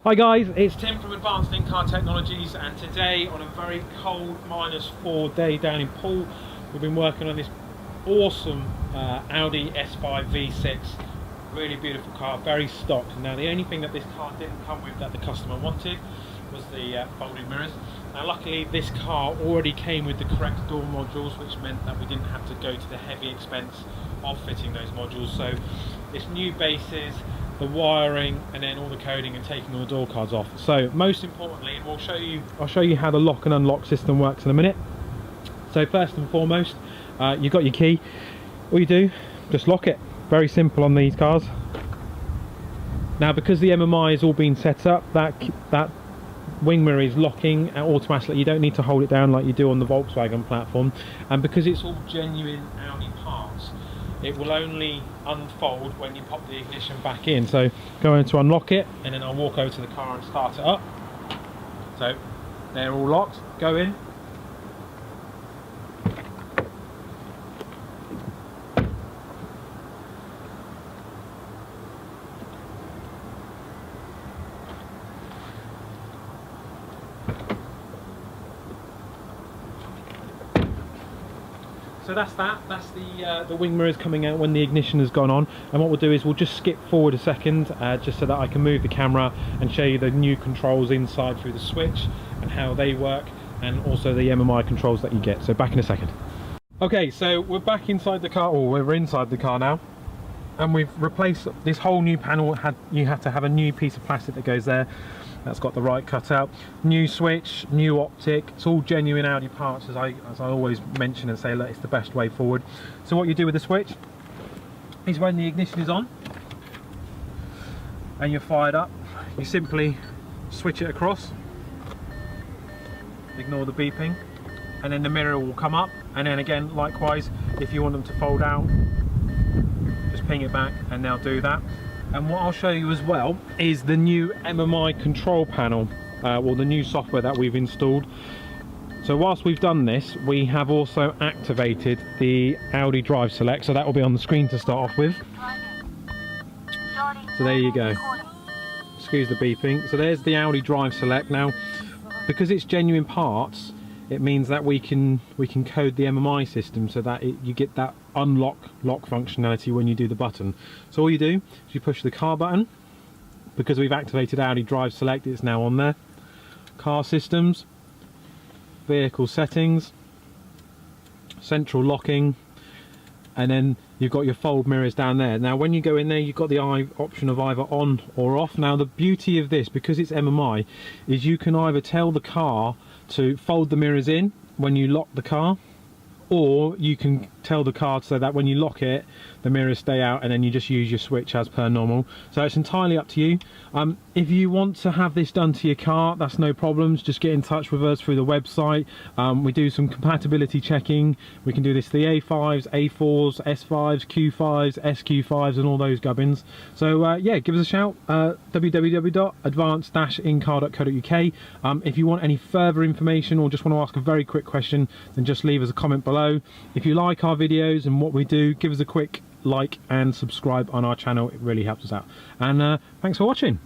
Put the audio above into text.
Hi guys, it's Tim from Advanced In-Car Technologies, and today on a very cold -4 day down in Poole, we've been working on this awesome Audi S5 V6. Really beautiful car, very stock. Now the only thing that this car didn't come with that the customer wanted was the folding mirrors. Now luckily this car already came with the correct door modules, which meant that we didn't have to go to the heavy expense of fitting those modules. So it's new bases, the wiring, and then all the coding and taking all the door cards off. So most importantly, and I'll show you how the lock and unlock system works in a minute. So first and foremost, you've got your key. All you do, just lock it. Very simple on these cars. Now because the MMI has all been set up, that wing mirror is locking automatically. You don't need to hold it down like you do on the Volkswagen platform, and because it's all genuine Audi parts, it will only unfold when you pop the ignition back in. So go in to unlock it, and then I'll walk over to the car and start it up. So they're all locked. Go in. So that's the wing mirrors coming out when the ignition has gone on. And what we'll do is we'll just skip forward a second, just so that I can move the camera and show you the new controls inside through the switch and how they work, and also the MMI controls that you get. So back in a second. Okay, so we're back inside the car, or we're inside the car now, and we've replaced this whole new panel. You have to have a new piece of plastic that goes there. That's got the right cutout, new switch, new optic. It's all genuine Audi parts, as I always mention and say, look, it's the best way forward. So what you do with the switch is when the ignition is on and you're fired up, you simply switch it across, ignore the beeping, and then the mirror will come up. And then again, likewise, if you want them to fold out, just ping it back and they'll do that. And what I'll show you as well is the new MMI control panel, or the new software that we've installed. So whilst we've done this, we have also activated the Audi Drive Select, so that will be on the screen to start off with. So there you go. Excuse the beeping. So there's the Audi Drive Select. Now, because it's genuine parts, it means that we can code the MMI system so that you get that lock functionality when you do the button. So all you do is you push the car button. Because we've activated Audi Drive Select, it's now on there. Car systems, vehicle settings, central locking, and then you've got your fold mirrors down there. Now when you go in there, you've got the option of either on or off. Now the beauty of this, because it's MMI, is you can either tell the car to fold the mirrors in when you lock the car, or you can tell the car so that when you lock it, the mirrors stay out, and then you just use your switch as per normal. So it's entirely up to you. If you want to have this done to your car, that's no problems. Just get in touch with us through the website. We do some compatibility checking. We can do this to the A5s, A4s, S5s, Q5s, SQ5s, and all those gubbins. So yeah, give us a shout. www.advanced-incar.co.uk. If you want any further information or just want to ask a very quick question, then just leave us a comment below. If you like our videos and what we do, give us a quick like and subscribe on our channel. It really helps us out. And thanks for watching.